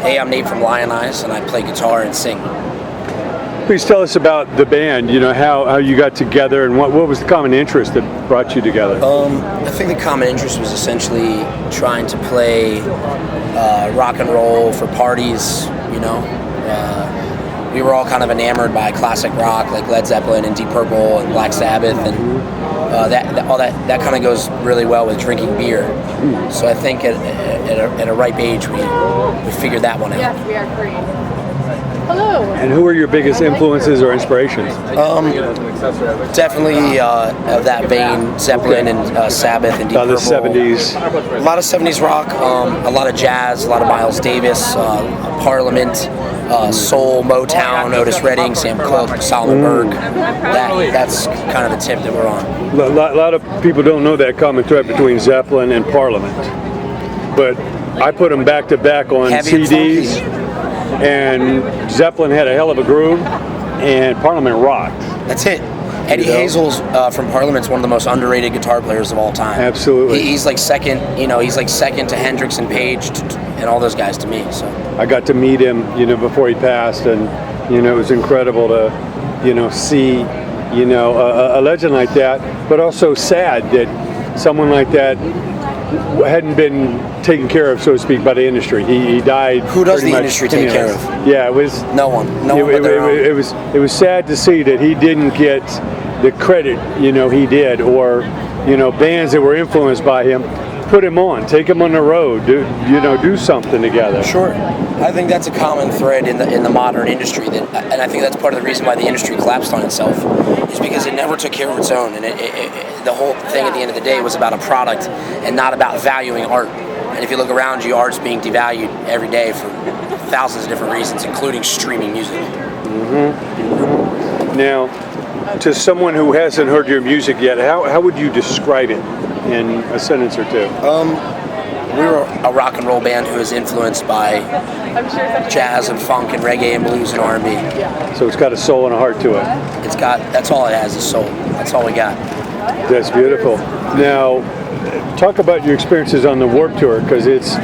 Hey, I'm Nate from LIONIZE, and I play guitar and sing. Please tell us about the band, how you got together and what was the common interest that brought you together? I think the common interest was essentially trying to play rock and roll for parties, we were all kind of enamored by classic rock like Led Zeppelin and Deep Purple and Black Sabbath, and that kind of goes really well with drinking beer. So I think at a ripe age we figured that one out. Yes, we are free. Hello. And who are your biggest influences or inspirations? Definitely of that vein, Zeppelin and Sabbath and Deep Purple. The 70s. A lot of 70s rock, a lot of jazz, a lot of Miles Davis, Parliament, soul, Motown, Otis Redding, Sam Cooke, Solomon Burke. That's kind of the tip that we're on. A lot of people don't know that common thread between Zeppelin and Parliament, but I put them back to back on Heavy CDs, and Zeppelin had a hell of a groove, and Parliament rocked. That's it. Eddie Hazel's from Parliament's one of the most underrated guitar players of all time. Absolutely. He's like second, he's like second to Hendrix and Page and all those guys to me. So I got to meet him, before he passed, and it was incredible to, see, a legend like that, but also sad that someone like that hadn't been taken care of, so to speak, by the industry. He died. Who does the industry take care of? Yeah, it was no one. It was sad to see that he didn't get the credit he did, or bands that were influenced by him put him on, take him on the road, do something together. Sure. I think that's a common thread in the modern industry, and I think that's part of the reason why the industry collapsed on itself, is because it never took care of its own, and the whole thing at the end of the day was about a product and not about valuing art. And if you look around you, art's being devalued every day for thousands of different reasons, including streaming music. Now, to someone who hasn't heard your music yet, how would you describe it in a sentence or two? We were a rock and roll band who is influenced by jazz and funk and reggae and blues and R&B. So it's got a soul and a heart to it. That's all it has, is soul. That's all we got. That's beautiful. Now, talk about your experiences on the Warped Tour, because it's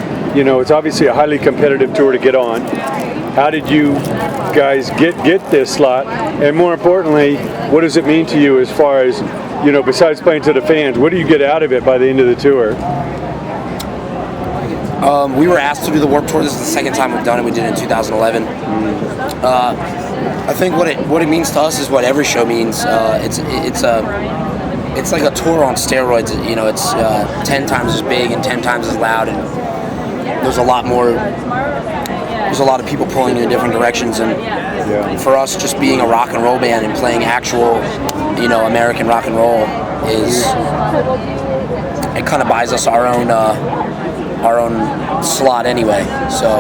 obviously a highly competitive tour to get on. How did you guys get this slot? And more importantly, what does it mean to you as far as, besides playing to the fans, what do you get out of it by the end of the tour? We were asked to do the Warped Tour. This is the second time we've done it. We did it in 2011. I think what it means to us is what every show means. It's like a tour on steroids. It's 10 times as big and 10 times as loud, and there's a lot more. There's a lot of people pulling in different directions, and for us, just being a rock and roll band and playing actual, American rock and roll it kind of buys us our own slot anyway. So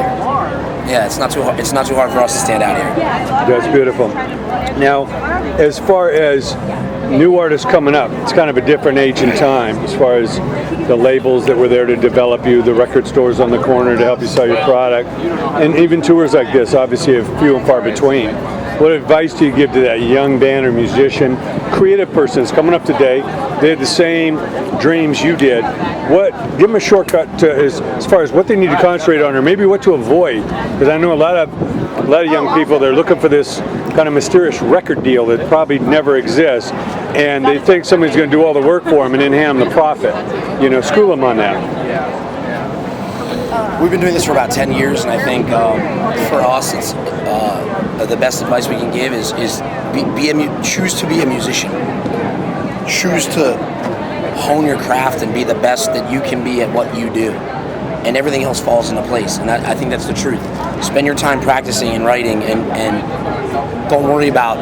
yeah, it's not too hard for us to stand out here. That's beautiful. Now, as far as new artists coming up, it's kind of a different age and time as far as the labels that were there to develop you, the record stores on the corner to help you sell your product, and even tours like this, obviously, are few and far between. What advice do you give to that young band or musician, creative person that's coming up today? They had the same dreams you did. Give them a shortcut to as far as what they need to concentrate on, or maybe what to avoid. Because I know a lot of young people, they're looking for this kind of mysterious record deal that probably never exists, and they think somebody's going to do all the work for them and then hand them the profit. School them on that. We've been doing this for about 10 years, and I think for us, it's the best advice we can give is choose to be a musician. Choose to hone your craft and be the best that you can be at what you do, and everything else falls into place. And I think that's the truth. Spend your time practicing and writing, and don't worry about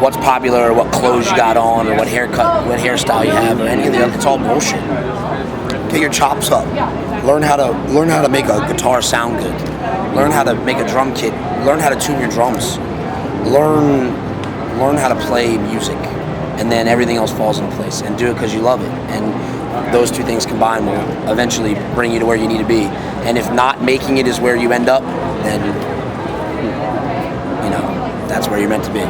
what's popular or what clothes you got on or what hairstyle you have or any of the other. It's all bullshit. Get your chops up. Learn how to make a guitar sound good. Learn how to make a drum kit. Learn how to tune your drums. Learn how to play music, and then everything else falls into place. And do it because you love it. And those two things combined will eventually bring you to where you need to be. And if not making it is where you end up, then that's where you're meant to be.